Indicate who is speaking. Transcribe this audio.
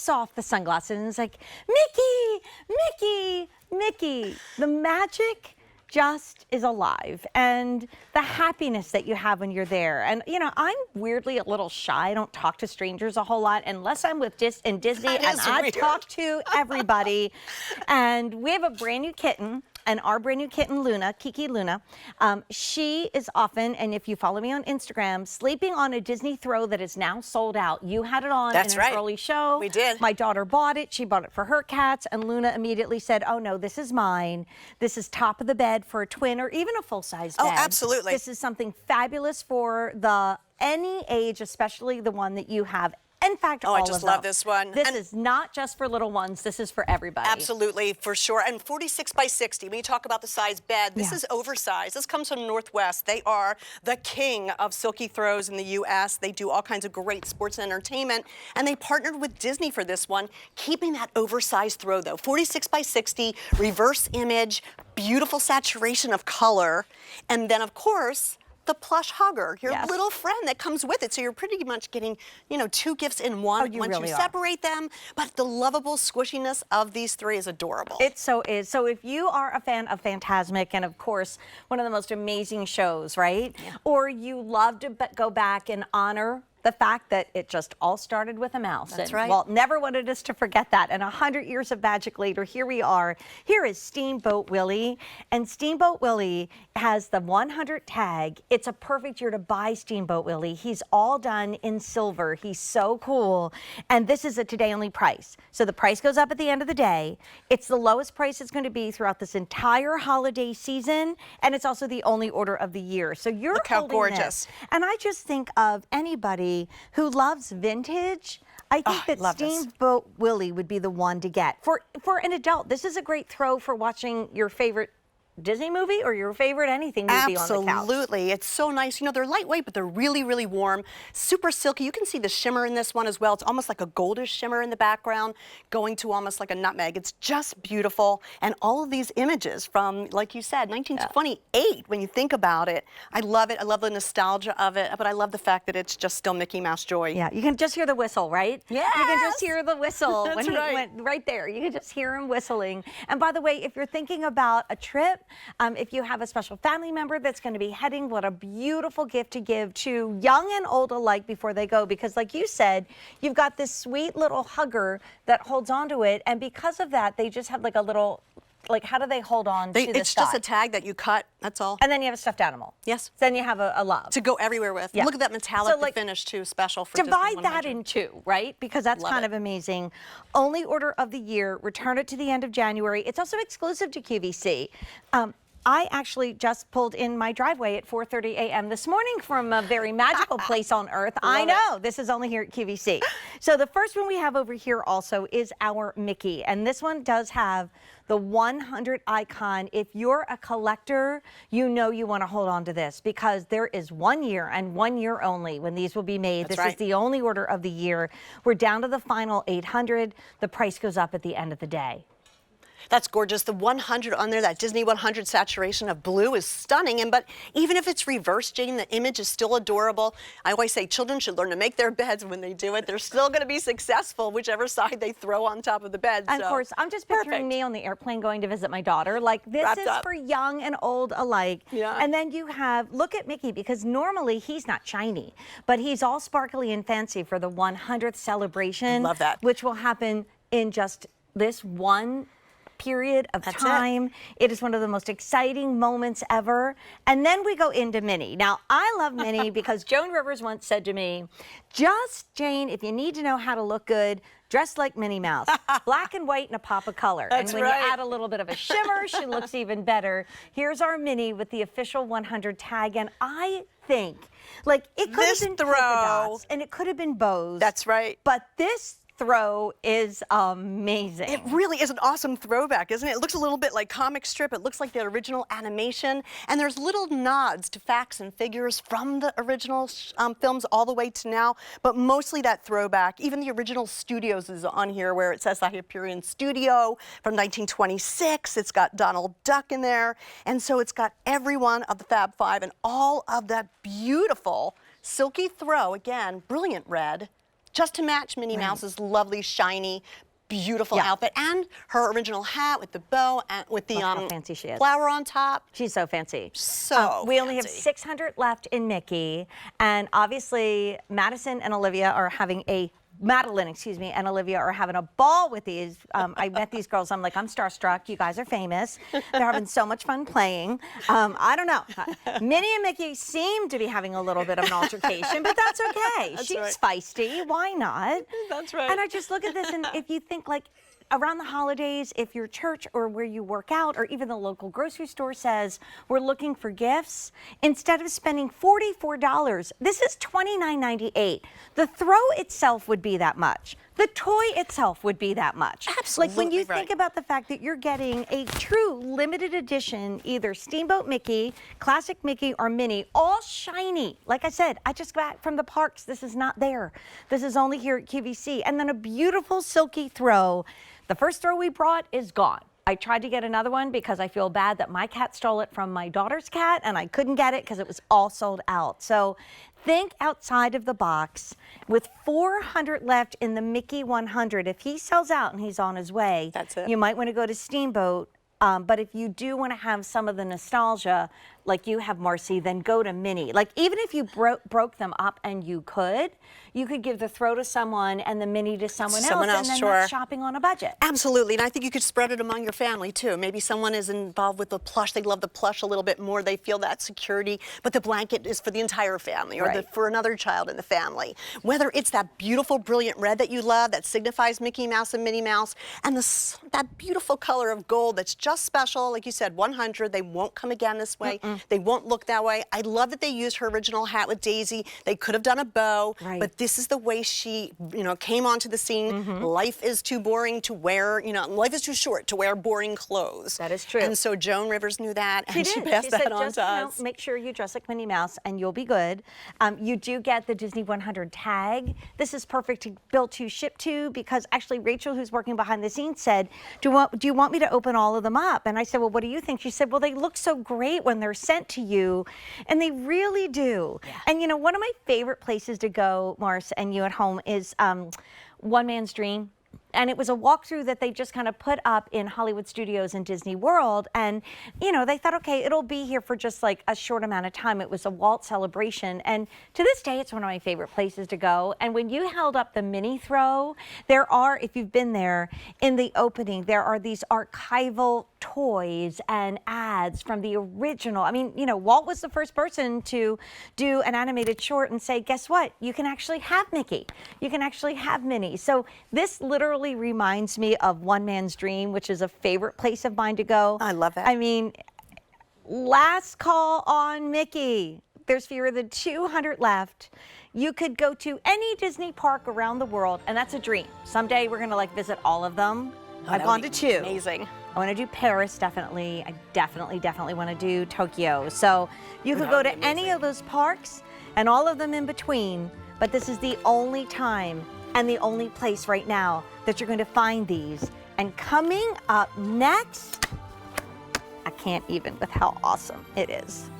Speaker 1: pops off the sunglasses and is like, Mickey, Mickey. The magic just is alive, and the happiness that you have when you're there. And you know, I'm weirdly a little shy. I don't talk to strangers a whole lot unless I'm with Disney, and I talk to everybody. And we have a brand new kitten. And our brand new kitten, Luna, Kiki Luna, she is often, and if you follow me on Instagram, sleeping on a Disney throw that is now sold out. You had it on in an early show.
Speaker 2: We did.
Speaker 1: My daughter bought it. She bought it for her cats, and Luna immediately said, oh no, this is mine. This is top of the bed for a twin or even a full-size bed.
Speaker 2: Oh, absolutely.
Speaker 1: This is something fabulous for any age, especially the one that you have. In fact,
Speaker 2: I just love this one.
Speaker 1: This is not just for little ones. This is for everybody.
Speaker 2: Absolutely, for sure. And 46 by 60, when you talk about the size bed, this is oversized. This comes from Northwest. They are the king of silky throws in the U.S. They do all kinds of great sports and entertainment. And they partnered with Disney for this one, keeping that oversized throw, though. 46 by 60, reverse image, beautiful saturation of color. And then, of course, the plush hugger, your little friend that comes with it. So you're pretty much getting, you know, 2 gifts in one once you separate them. But the lovable squishiness of these 3 is adorable.
Speaker 1: It so is. So if you are a fan of Fantasmic, and of course, one of the most amazing shows, right? Yeah. Or you love to go back and honor the fact that it just all started with a mouse.
Speaker 2: That's
Speaker 1: and
Speaker 2: right.
Speaker 1: Walt never wanted us to forget that. And 100 years of magic later, here we are. Here is Steamboat Willie. And Steamboat Willie has the 100 tag. It's a perfect year to buy Steamboat Willie. He's all done in silver. He's so cool. And this is a today only price. So the price goes up at the end of the day. It's the lowest price it's going to be throughout this entire holiday season. And it's also the only order of the year. So you're
Speaker 2: Look how
Speaker 1: holding
Speaker 2: gorgeous.
Speaker 1: This. And I just think of anybody who loves vintage. I think that Steamboat Willie would be the one to get. For an adult, this is a great throw for watching your favorite Disney movie or your favorite anything movie on the couch.
Speaker 2: Absolutely. It's so nice. You know, they're lightweight, but they're really, really warm. Super silky. You can see the shimmer in this one as well. It's almost like a goldish shimmer in the background, going to almost like a nutmeg. It's just beautiful. And all of these images from, like you said, 1928, when you think about it. I love it. I love the nostalgia of it, but I love the fact that it's just still Mickey Mouse joy.
Speaker 1: Yeah, you can just hear the whistle, right?
Speaker 2: Yeah.
Speaker 1: You can just hear the whistle
Speaker 2: That's
Speaker 1: when he went right there. You can just hear him whistling. And by the way, if you're thinking about a trip, if you have a special family member that's going to be heading, what a beautiful gift to give to young and old alike before they go. Because like you said, you've got this sweet little hugger that holds onto it. And because of that, they just have like a little, like, how do they hold on to the sky?
Speaker 2: It's just a tag that you cut, that's all.
Speaker 1: And then you have a stuffed animal.
Speaker 2: Yes.
Speaker 1: Then you have a love.
Speaker 2: To go everywhere with. Yeah. Look at that metallic finish too, special for
Speaker 1: divide that in 2, right? Because that's kind of amazing. Only order of the year, return it to the end of January. It's also exclusive to QVC. I actually just pulled in my driveway at 4:30 a.m. this morning from a very magical place on earth. I know, this is only here at QVC. So the first one we have over here also is our Mickey. And this one does have the 100 icon. If you're a collector, you know you want to hold on to this because there is 1 year and 1 year only when these will be made. This is the only order of the year. We're down to the final 800. The price goes up at the end of the day.
Speaker 2: That's gorgeous. The 100 on there, that Disney 100 saturation of blue is stunning. But even if it's reversed, Jane, the image is still adorable. I always say children should learn to make their beds when they do it. They're still going to be successful, whichever side they throw on top of the bed.
Speaker 1: And of course, I'm just picturing me on the airplane going to visit my daughter. Like, this is for young and old alike. Yeah. And then you have, look at Mickey, because normally he's not shiny, but he's all sparkly and fancy for the 100th celebration.
Speaker 2: Love that.
Speaker 1: Which will happen in just this one period of time. It is one of the most exciting moments ever. And then we go into Minnie. Now, I love Minnie because Joan Rivers once said to me, just, Jane, if you need to know how to look good, dress like Minnie Mouse. Black and white and a pop of color. And when you add a little bit of a shimmer, she looks even better. Here's our Minnie with the official 100 tag. And I think, like, it could have been polka dots and it could have been bows.
Speaker 2: That's right.
Speaker 1: But this throw is amazing.
Speaker 2: It really is an awesome throwback, isn't it? It looks a little bit like comic strip. It looks like the original animation. And there's little nods to facts and figures from the original films all the way to now, but mostly that throwback. Even the original studios is on here where it says the Hyperion Studio from 1926. It's got Donald Duck in there. And so it's got every one of the Fab Five and all of that beautiful silky throw. Again, brilliant red. just to match Minnie Mouse's lovely, shiny, beautiful outfit, and her original hat with the bow and with the
Speaker 1: How fancy she is.
Speaker 2: flower on top.
Speaker 1: She's so fancy.
Speaker 2: We
Speaker 1: only have 600 left in Mickey, and obviously Madeline and Olivia are having a ball with these. I met these girls. I'm like, I'm starstruck. You guys are famous. They're having so much fun playing. I don't know. Minnie and Mickey seem to be having a little bit of an altercation, but that's okay. She's feisty. Why not?
Speaker 2: That's right.
Speaker 1: And I just look at this, and if you think like, around the holidays, if your church or where you work out or even the local grocery store says we're looking for gifts, instead of spending $44, this is $29.98. The throw itself would be that much. The toy itself would be that much.
Speaker 2: Absolutely.
Speaker 1: Like when you think about the fact that you're getting a true limited edition, either Steamboat Mickey, Classic Mickey, or Minnie, all shiny. Like I said, I just got back from the parks. This is not there. This is only here at QVC. And then a beautiful silky throw. The first throw we brought is gone. I tried to get another one because I feel bad that my cat stole it from my daughter's cat, and I couldn't get it because it was all sold out. So think outside of the box. With 400 left in the Mickey 100, if he sells out and he's on his way,
Speaker 2: that's it.
Speaker 1: You might want to go to Steamboat. But if you do want to have some of the nostalgia, like you have, Marcy, then go to Minnie. Like even if you broke them up and you could give the throw to someone and the Minnie to someone else, and then that's shopping on a budget.
Speaker 2: Absolutely, and I think you could spread it among your family too. Maybe someone is involved with the plush, they love the plush a little bit more, they feel that security, but the blanket is for the entire family or for another child in the family. Whether it's that beautiful, brilliant red that you love that signifies Mickey Mouse and Minnie Mouse, and that beautiful color of gold that's just special, like you said, 100, they won't come again this way. They won't look that way. I love that they used her original hat with Daisy. They could have done a bow, but this is the way she, came onto the scene. Life is too boring to wear, life is too short to wear boring clothes.
Speaker 1: That is true.
Speaker 2: And so Joan Rivers knew that, and she passed that on to us.
Speaker 1: Make sure you dress like Minnie Mouse, and you'll be good. You do get the Disney 100 tag. This is perfect to bill to, ship to, because actually Rachel, who's working behind the scenes, said, do you want me to open all of them up? And I said, well, what do you think? She said, well, they look so great when they're sent to you, and they really do. And one of my favorite places to go, Mars, and you at home, is One Man's Dream. And it was a walkthrough that they just kind of put up in Hollywood Studios and Disney World. And, they thought, okay, it'll be here for just like a short amount of time. It was a Walt celebration. And to this day, it's one of my favorite places to go. And when you held up the Minnie throw, there are, if you've been there, in the opening, there are these archival toys and ads from the original. I mean, Walt was the first person to do an animated short and say, guess what? You can actually have Mickey. You can actually have Minnie. So this literally reminds me of One Man's Dream, which is a favorite place of mine to go.
Speaker 2: I love that.
Speaker 1: I mean, last call on Mickey. There's fewer than 200 left. You could go to any Disney park around the world, and that's a dream. Someday we're gonna visit all of them. I've gone to 2.
Speaker 2: Amazing.
Speaker 1: I want to do Paris, definitely. I definitely want to do Tokyo. So you could go to any of those parks and all of them in between, but this is the only time and the only place right now that you're going to find these. And coming up next, I can't even with how awesome it is.